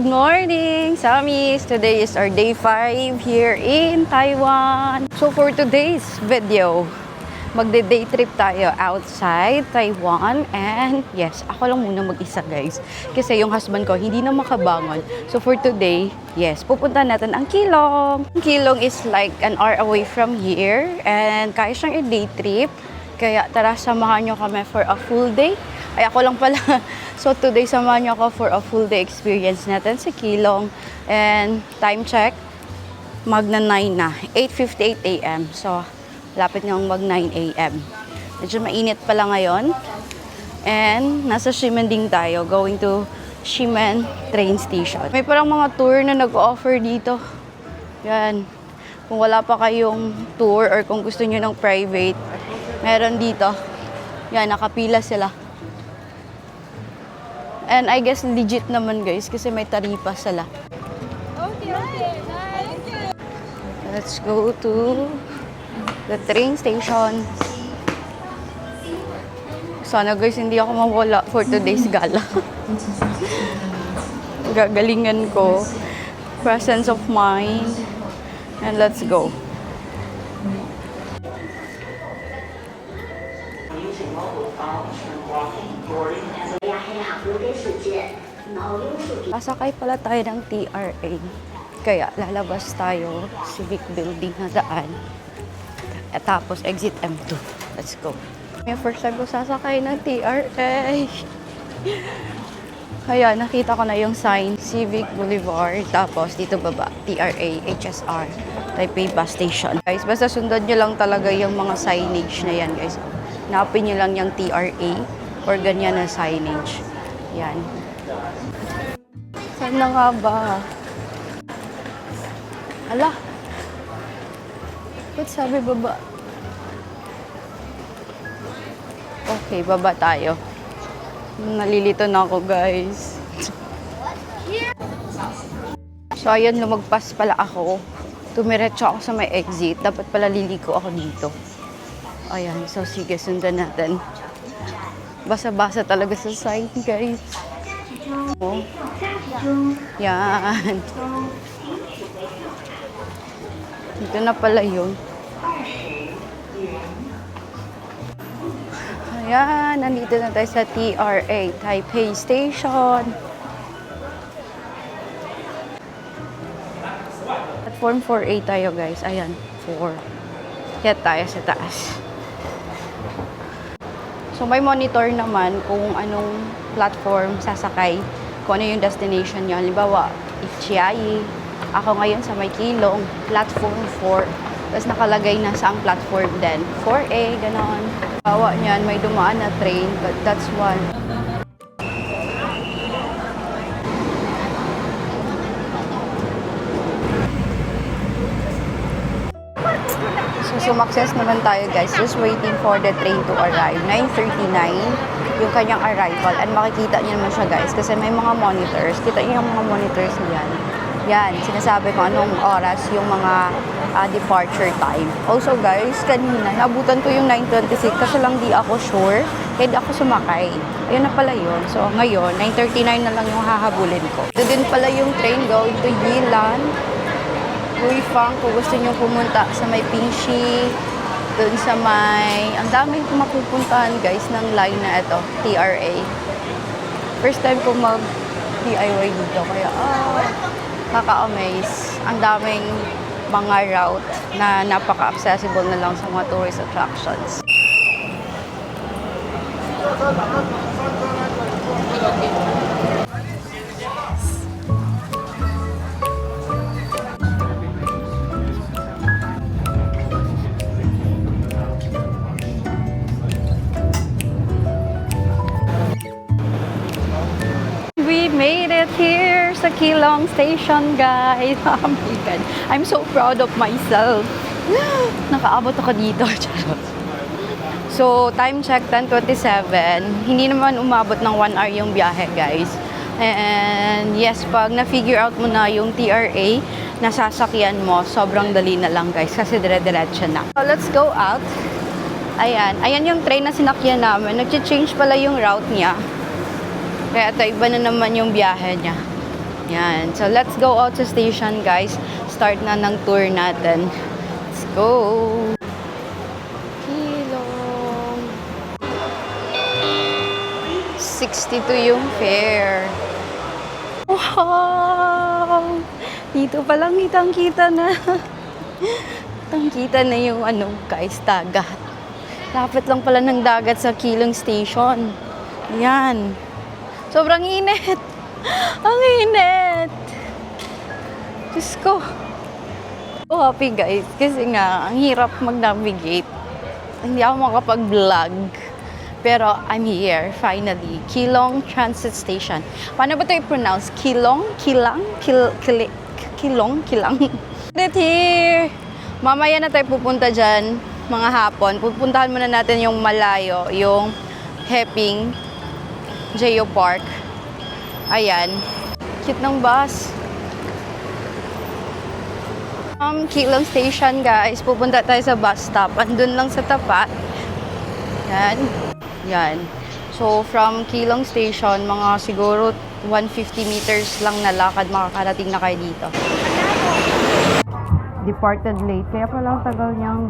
Good morning, Samis! Today is our day 5 here in Taiwan. So for today's video, magde-day trip tayo outside Taiwan. And yes, ako lang muna mag-isa guys. Kasi yung husband ko hindi na makabangon. So for today, yes, pupunta natin ang Keelong. Keelong is like an hour away from here. And kaya siyang i-day trip. Kaya tara, samahan nyo kami for a full day. Ay, ako lang pala. So, today, samahan niyo ako for a full day experience natin sa Keelong. And, time check, magna 9 na. 8:58 a.m. So, lapit ngang mag 9 a.m. Medyo mainit pala ngayon. And, nasa Ximen din tayo, going to Ximen train station. May parang mga tour na nag-offer dito. Yan. Kung wala pa kayong tour or kung gusto niyo ng private, meron dito. Yan, nakapila sila. And I guess legit naman guys kasi may taripa sila. Okay. Let's go to the train station. Sana guys hindi ako mawala for today's gala. Gagalingan ko. Presence of mind. And let's go. Pasakay pala tayo ng TRA. Kaya lalabas tayo, Civic Building na daan. At tapos exit M2. Let's go. May first time ko sasakay ng TRA. Kaya nakita ko na yung sign, Civic Boulevard. Tapos dito baba, TRA, HSR, Taipei Bus Station. Guys, basta sundan nyo lang talaga yung mga signage na yan guys. Hanapin nyo lang yung TRA or ganyan na signage. Yan. Saan na nga ba? Ala. Ba't sabi baba? Okay, baba tayo. Nalilito na ako, guys. So, ayun, lumagpas pala ako. Tumiretso ako sa may exit. Dapat pala liliko ako dito. Ayan, so sige, sundan natin. Basa-basa talaga sa sign, guys. Oh. Yan. Dito na pala yun. Ayan, nandito na tayo sa TRA, Taipei Station. Platform 4A tayo, guys. Ayan, 4. Kaya tayo sa taas. So, may monitor naman kung anong platform sasakay, kung ano yung destination nyo. Halimbawa, Chiayi. Ako ngayon sa may Keelong, platform 4. Tapos nakalagay na sa ang platform din. 4A, ganon. Bawa niyan, may dumaan na train, but that's one. So, sumakses naman tayo guys. Just waiting for the train to arrive. 9:39 yung kanyang arrival. And makikita niyo naman siya guys. Kasi may mga monitors. Kita niyo yung mga monitors niyan. Yan. Sinasabi ko anong oras yung mga departure time. Also guys, kanina nabutan ko yung 9:26 kasi lang di ako sure. Kaya di ako sumakay. Ayun na pala yun. So ngayon, 9:39 na lang yung hahabulin ko. Ito din pala yung train going to Yilan. Ruifang, kung gusto nyo pumunta sa may Pingxi, dun sa may, ang daming mapupuntahan guys ng line na ito, TRA. First time ko mag-DIY dito, kaya kaka-amaze. Ang daming mga route na napaka-accessible na lang sa mga tourist attractions. Made it here sa Keelong Station, guys. Oh my God. I'm so proud of myself. Nakaabot ako dito. So, time check, 10:27. Hindi naman umabot ng 1 hour yung biyahe, guys. And yes, pag na-figure out mo na yung TRA na sasakyan mo, sobrang dali na lang, guys. Kasi dire-diretso na. So, let's go out. Ayan. Ayan yung train na sinakyan namin. Nag-change pala yung route niya. Kaya ito, iba na naman yung biyahe niya. Yan. So, let's go out sa station, guys. Start na ng tour natin. Let's go! Kilong. 62 yung fare. Wow! Dito pa lang kitang-kita na. Kitang-kita na yung guys, dagat. Lapit lang pala ng dagat sa Kilong Station. Yan. Sobrang init. Ang init! Diyos ko. So happy guys. Kasi nga, ang hirap mag-navigate. Hindi ako makapag-vlog. Pero I'm here, finally. Kilong Transit Station. Paano ba ito i-pronounce? Kilong? Kilang? Kilong? Kilang? Right here! Mamaya na tayo pupunta dyan, mga hapon. Pupuntahan muna natin yung malayo, yung Heping Geopark. Ayan. Cute ng bus. Kilong Station, guys. Pupunta tayo sa bus stop. Andun lang sa tapat. Yan. Yan. So, from Kilong Station, mga siguro 150 meters lang na lakad, makakarating na kayo dito. Departed late. Kaya pala ang tagal niyang...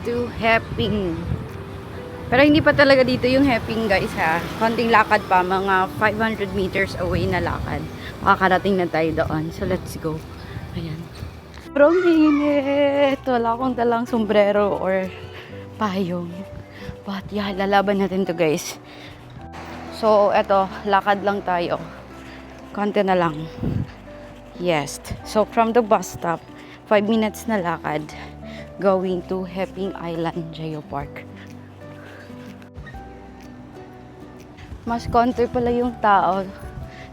to Heping. Pero hindi pa talaga dito yung Heping, guys, ha. Konting lakad pa, mga 500 meters away na lakad. Makakarating na tayo doon. So, let's go. Ayan. Sobrang init. Wala akong dalang sombrero or payong. But, yeah, lalaban natin to, guys. So, eto, lakad lang tayo. Konti na lang. Yes. So, from the bus stop, 5 minutes na lakad. Going to Heping Island Geopark. Mas konti pala yung tao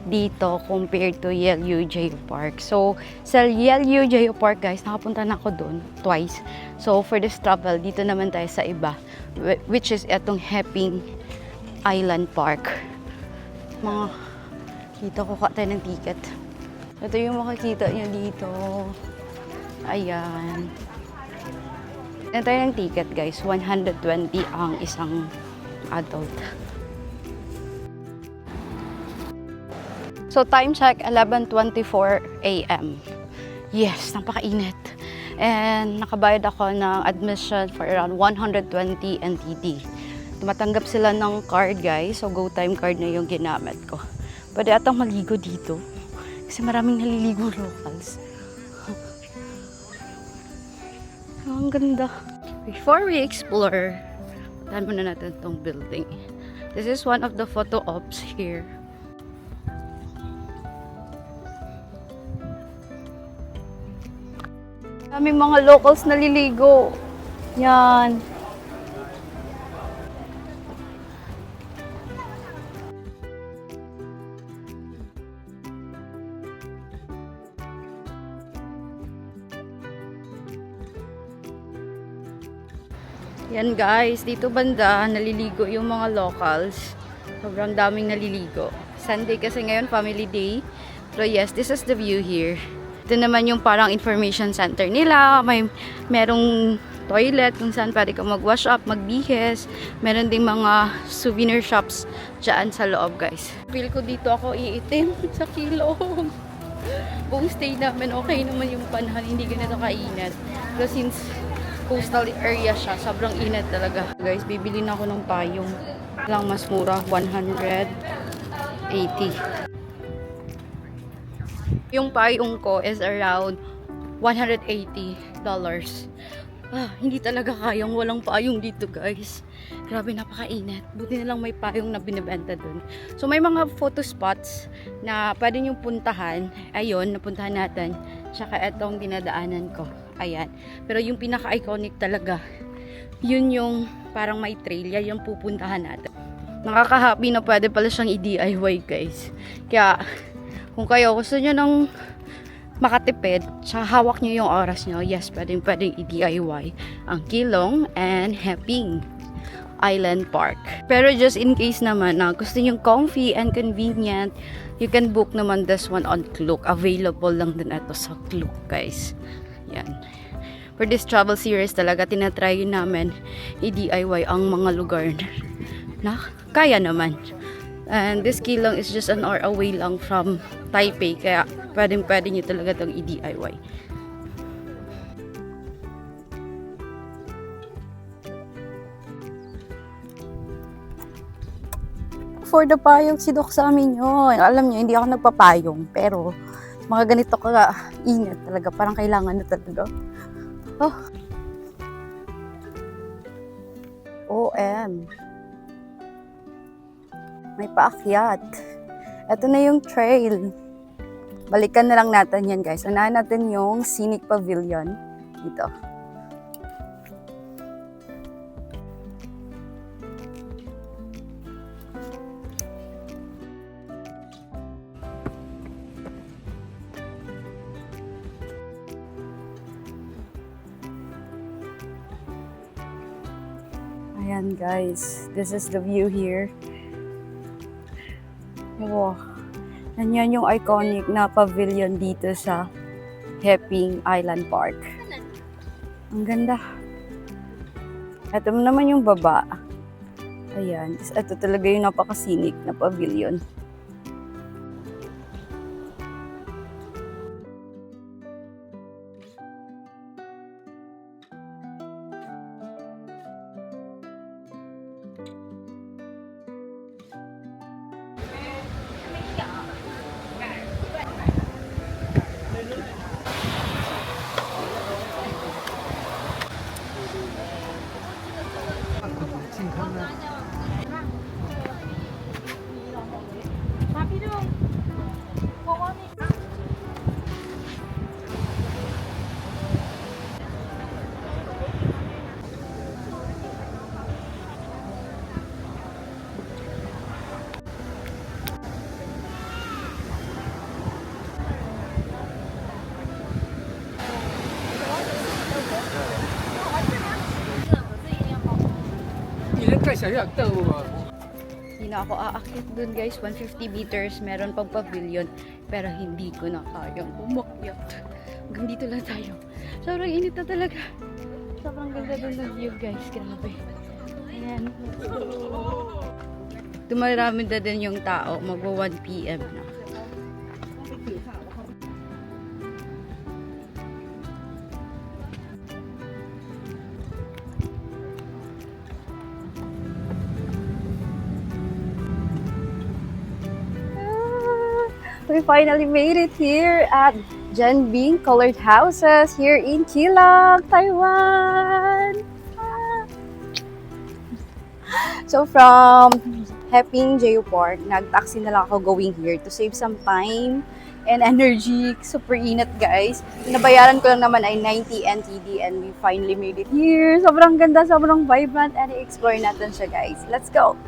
dito compared to Yelyu Geopark. So, sa Yelyu Geopark, guys, nakapunta na ako doon twice. So, for this travel, dito naman tayo sa iba, which is etong Heping Island Park. Dito kuha tayo ng ticket. Ito yung makikita nyo dito. Ayan. Ito yung ticket, guys. 120 ang isang adult. So, time check, 11:24 a.m. Yes, napakainit. And nakabayad ako ng admission for around 120 NTD. Tumatanggap sila ng card, guys. So, GoTime card na yung ginamit ko. Pwede atang maligo dito. Kasi maraming naliligo locals. Ang ganda. Before we explore, puntahan muna natin itong building. This is one of the photo ops here. Daming mga locals naliligo. Yan. Yan, guys, dito banda naliligo yung mga locals. Sobrang daming naliligo. Sunday kasi ngayon, family day. Pero yes, this is the view here. Ito naman yung parang information center nila. Merong toilet kung saan pwede ka mag-wash up, magbihes. Meron ding mga souvenir shops dyan sa loob, guys. Feel ko dito ako iitim sa Kilong. Buong stay namin, okay naman yung panahon. Hindi ganito kainit. Pero since coastal area siya, sobrang init talaga. Guys, bibili na ako ng payong. Lang mas mura, 180. Yung payong ko is around $180. Hindi talaga kayang walang payong dito, guys. Grabe, napakainit. Buti na lang may payong na binibenta dun. So, may mga photo spots na pwede nyo puntahan. Ayun, napuntahan natin. Tsaka etong dinadaanan ko. Ayan. Pero yung pinaka-iconic talaga, yun yung parang may trail. Yan yung pupuntahan natin. Nakaka-happy na pwede pala siyang i-DIY, guys. Kaya, kung kayo gusto nyo ng makatipid, sa hawak nyo yung oras nyo, yes, pwedeng i-DIY ang Keelong and Heping Island Park. Pero just in case naman na gusto nyo comfy and convenient, you can book naman this one on Klook. Available lang din ito sa Klook, guys. Yan. For this travel series talaga, tinatry namin i-DIY ang mga lugar na kaya naman. And this Keelong is just an hour away lang from Taipei, kaya pwede nyo talaga itong i-DIY. For the payong sidok sa amin yun. Alam nyo, hindi ako nagpapayong, pero mga ganito ka ingat talaga, parang kailangan na talaga. Oh. OM. May paakyat. Ito na yung trail. Balikan na lang natin yan, guys. Unahan natin yung Scenic Pavilion. Dito. Ayan, guys. This is the view here. Wow. Yan yung iconic na pavilion dito sa Heping Island Park. Ang ganda. Ito naman yung baba. Ayan. Ito talaga yung napaka-scenic na pavilion. Hindi na ako aakyat dun, guys. 150 meters, meron pang pavilion, pero hindi ko na kayang umakyat. Hanggang dito lang tayo. Sobrang init na talaga. Sobrang ganda dun ng view, guys. Grabe. Ayan. Dumarami na din yung tao. Magwa 1 PM na. We finally made it here at Janbing Colored Houses here in Keelong, Taiwan. So from Heping Jeju Park, nag-taxi na lang ako going here to save some time and energy. Super init, guys. Nabayaran ko lang naman ay 90 NTD and we finally made it here. Sobrang ganda, sobrang vibrant, and i-explore natin siya, guys. Let's go!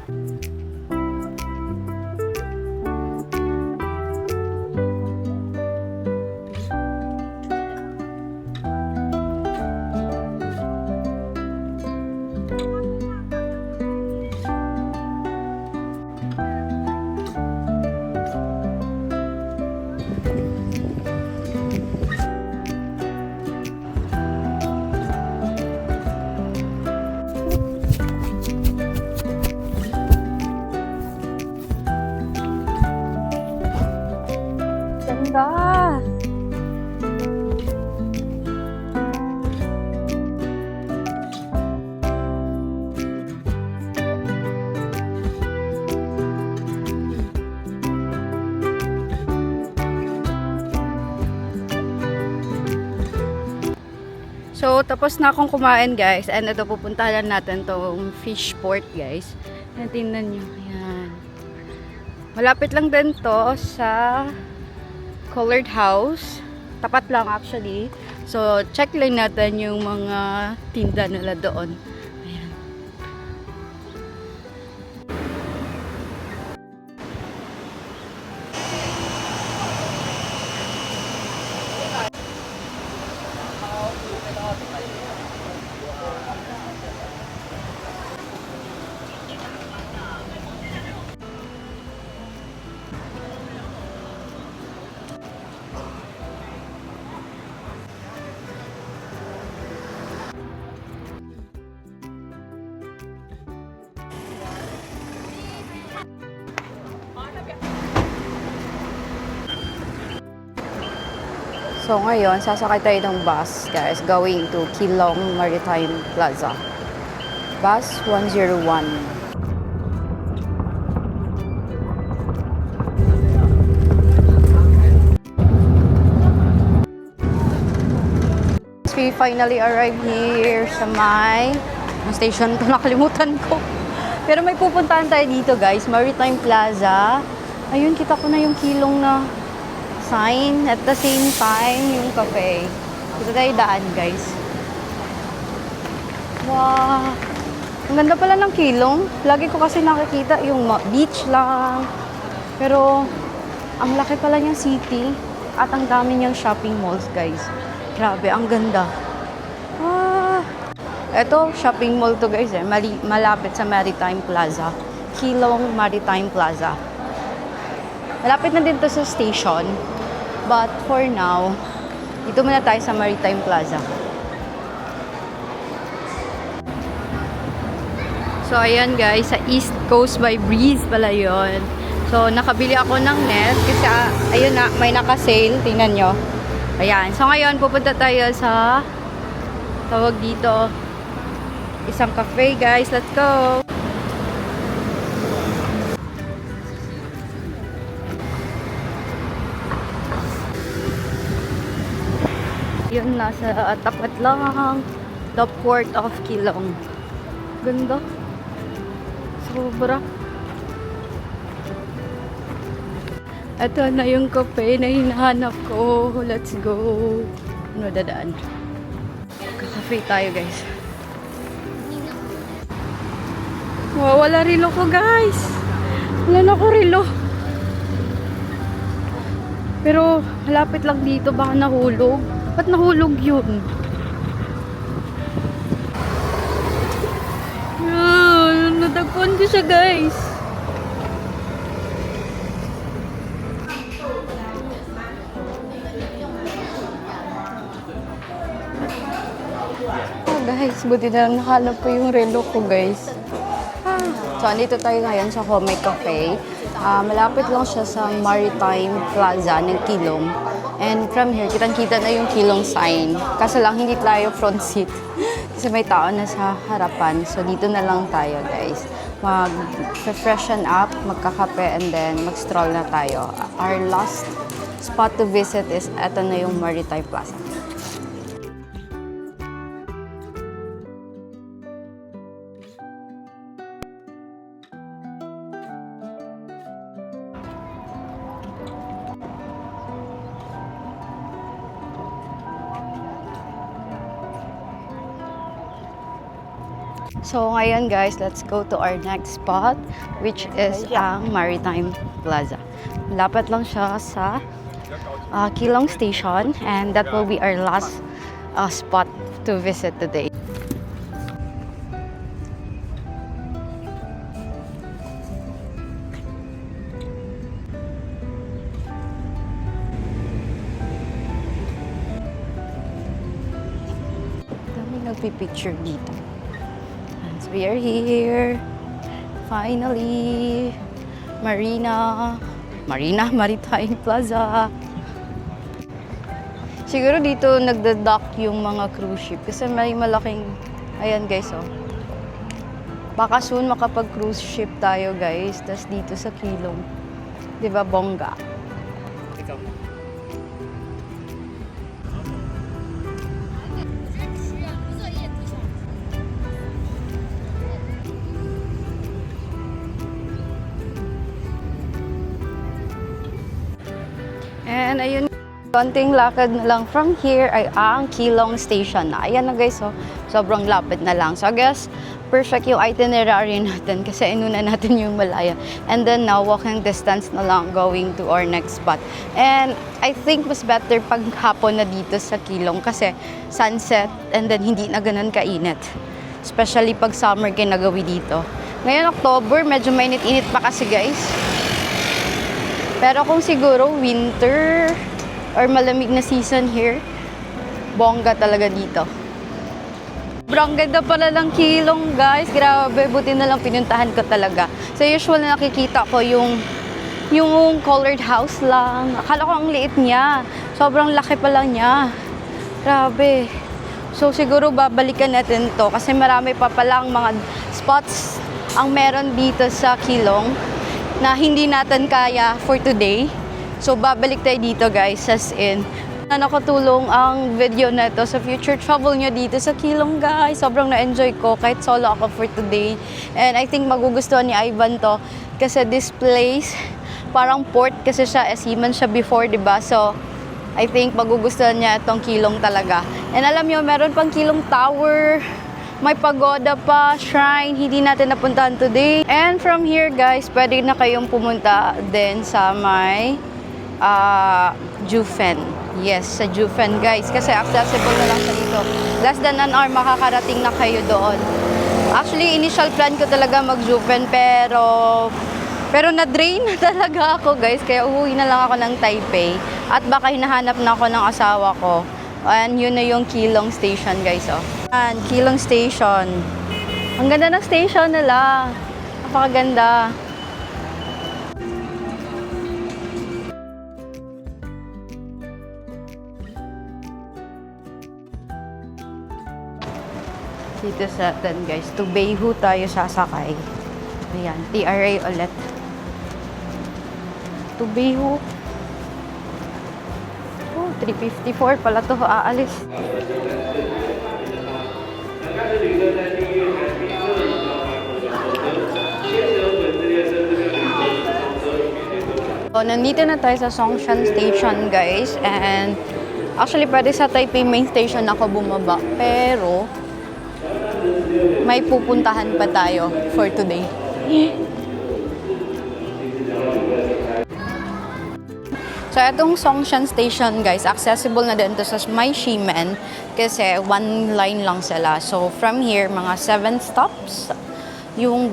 Ganda! So, tapos na akong kumain, guys. And ito, pupuntahan natin tong fish port, guys. Yan, tingnan nyo. Yan. Malapit lang din to sa Colored House. Tapat lang, actually. So, check lang natin yung mga tinda nila doon. Ayan. So ngayon, sasakay tayo ng bus, guys, going to Keelung Maritime Plaza. Bus 101. We finally arrived here sa ang station to, nakalimutan ko. Pero may pupuntahan tayo dito, guys, Maritime Plaza. Ayun, kita ko na yung Keelung na sign. At the same time, yung cafe. Dito tayo daan, guys. Wow! Ang ganda pala ng Keelung. Lagi ko kasi nakikita yung beach lang. Pero, ang laki pala niyang city. At ang dami niyang shopping malls, guys. Grabe, ang ganda. Ito, shopping mall to, guys. Malapit sa Maritime Plaza. Keelung Maritime Plaza. Malapit na din to sa station. But for now, dito muna tayo sa Maritime Plaza. So, ayan guys, sa East Coast by Breeze pala yun. So, nakabili ako ng net kasi, ayun na, may naka-sale. Tingnan nyo. Ayan. So, ngayon, pupunta tayo sa tawag dito, isang cafe, guys. Let's go! Yun, nasa tapat lang. The Port of Keelung. Ganda. Sobra. Ito na yung cafe na hinahanap ko. Let's go. Ano dadaan? Kakafe tayo, guys. Wow, wala relo ko, guys. Wala na ko relo. Pero, malapit lang dito. Baka nahulog. Ba't nahulog yun? Nadagpuan ko siya, guys. Oh, guys, buti na lang nakalap ko yung relo ko, guys. So, andito tayo ngayon sa Home Cafe. Malapit lang siya sa Maritime Plaza ng Keelung. And from here, kitang-kita na yung Keelung sign. Kaso lang, hindi tayo front seat. Kasi may tao na sa harapan. So, dito na lang tayo, guys. Mag-freshen up, magkakape, and then mag-stroll na tayo. Our last spot to visit is eto na yung Maritime Plaza. So, ngayon guys, let's go to our next spot, which is ang Maritime Plaza. Lapit lang siya sa Keelung Station, and that will be our last spot to visit today. Dami nagpipicture dito. So we are here. Finally. Maritime Plaza. Siguro dito nagda-dock yung mga cruise ship kasi may malaking, ayan guys, oh. Baka soon makapag-cruise ship tayo, guys. Tas dito sa Keelung. 'Di ba, bongga? And ayun, konting lakad na lang from here ay ang Keelung Station na. Ayan na guys, oh, sobrang lapit na lang. So I guess, perfect yung itinerary natin kasi inuna natin yung Malaya. And then now, walking distance na lang going to our next spot. And I think mas better pag hapon na dito sa Keelung kasi sunset and then hindi na ganun kainit. Especially pag summer ginagawi dito. Ngayon October, medyo mainit-init pa kasi guys. Pero kung siguro winter or malamig na season here, bongga talaga dito. Sobrang ganda pala ng Keelung, guys. Grabe, buti na lang pinuntahan ko talaga. So usual na nakikita ko yung colored house lang. Akala ko ang liit niya. Sobrang laki pa lang niya. Grabe. So siguro babalikan natin to kasi marami pa palang mga spots ang meron dito sa Keelung na hindi natin kaya for today. So babalik tayo dito guys, as in. Na nakatulong ang video na to sa future travel nyo dito sa Keelung guys. Sobrang na-enjoy ko kahit solo ako for today. And I think magugustuhan ni Ivan to kasi this place parang port kasi siya, seaman siya before, diba? So I think magugustuhan niya itong Keelung talaga. And alam nyo, meron pang Keelung Tower. May pagoda pa, shrine, hindi natin napuntahan today. And from here guys, pwede na kayong pumunta din sa may Jufen. Yes, sa Jufen guys. Kasi accessible na lang sa dito. Less than an hour, makakarating na kayo doon. Actually, initial plan ko talaga mag-Jufen, pero na-drain na talaga ako guys. Kaya uuwi na lang ako ng Taipei. At baka hinahanap na ako ng asawa ko. And yun na yung Keelung Station guys. Oh. And Keelung Station. Ang ganda ng station nila. Napakaganda. Dito sa atin guys. To Beihu tayo sasakay. Ayan. TRA ulit. To Beihu. 354 pala to aalis. So, nandito na tayo sa Songshan Station guys, and actually pwede sa Taipei Main Station ako bumaba, pero may pupuntahan pa tayo for today. So, itong Songshan Station, guys, accessible na din to sa may Ximen kasi one line lang sila. So, from here, mga 7 stops yung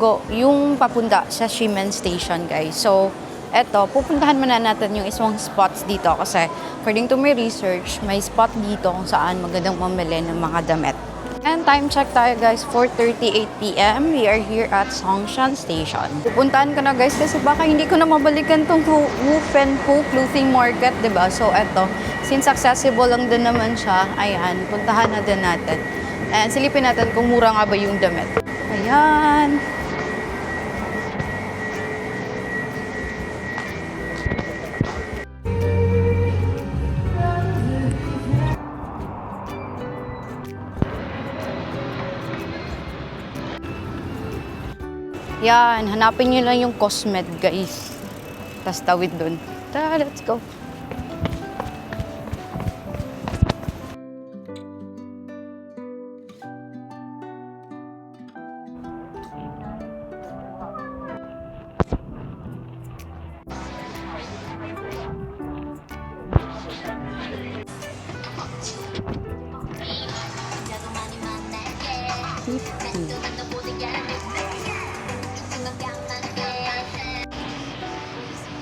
papunta sa Ximen Station, guys. So, eto, pupuntahan muna natin yung isang spots dito kasi according to my research, may spot dito kung saan magandang mamili ng mga damit. And time check tayo guys, 4:38 PM. We are here at Songshan Station. Pupuntahan ko na guys kasi baka hindi ko na mabalikan tong Wupenhu Clothing Market, diba? So eto, since accessible lang din naman siya, ayan, puntahan na din natin. And silipin natin kung mura nga ba yung damit. Ayan. Yan, hanapin nyo lang yung Cosmed, guys. Tapos tawid dun. Tara, let's go.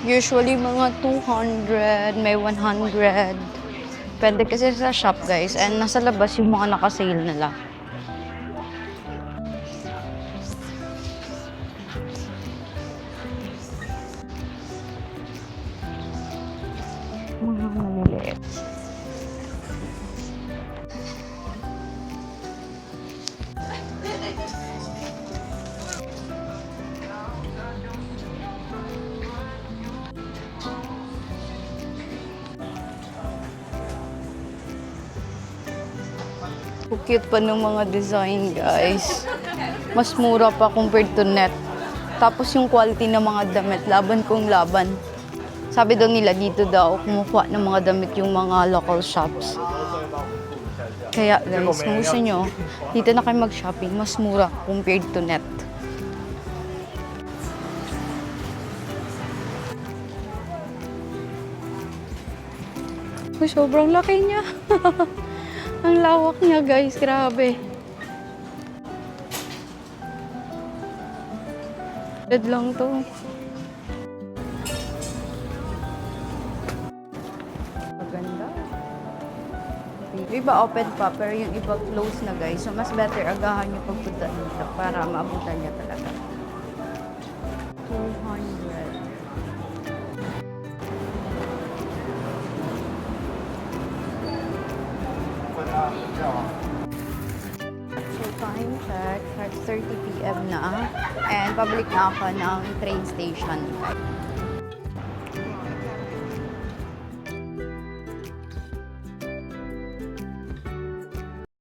Usually mga 200, may 100. Pwede kasi sa shop guys. And nasa labas yung mga naka-sale nila. Mga maliliit. Cute pa ng mga design, guys. Mas mura pa compared to net. Tapos yung quality ng mga damit, laban kung laban. Sabi daw nila dito daw, kumukuha ng mga damit yung mga local shops. Kaya guys, kung gusto nyo, dito na kayo mag-shopping, mas mura compared to net. Sobrang laki niya. Ang lawak niya guys, grabe. Dead lang to. Maganda. Yung iba open pa, pero yung iba close na guys. So mas better agahan yung pagpunta dito para maabutan niya talaga. 200. So time check, 5:30 p.m. na. And pabalik na ako ng train station.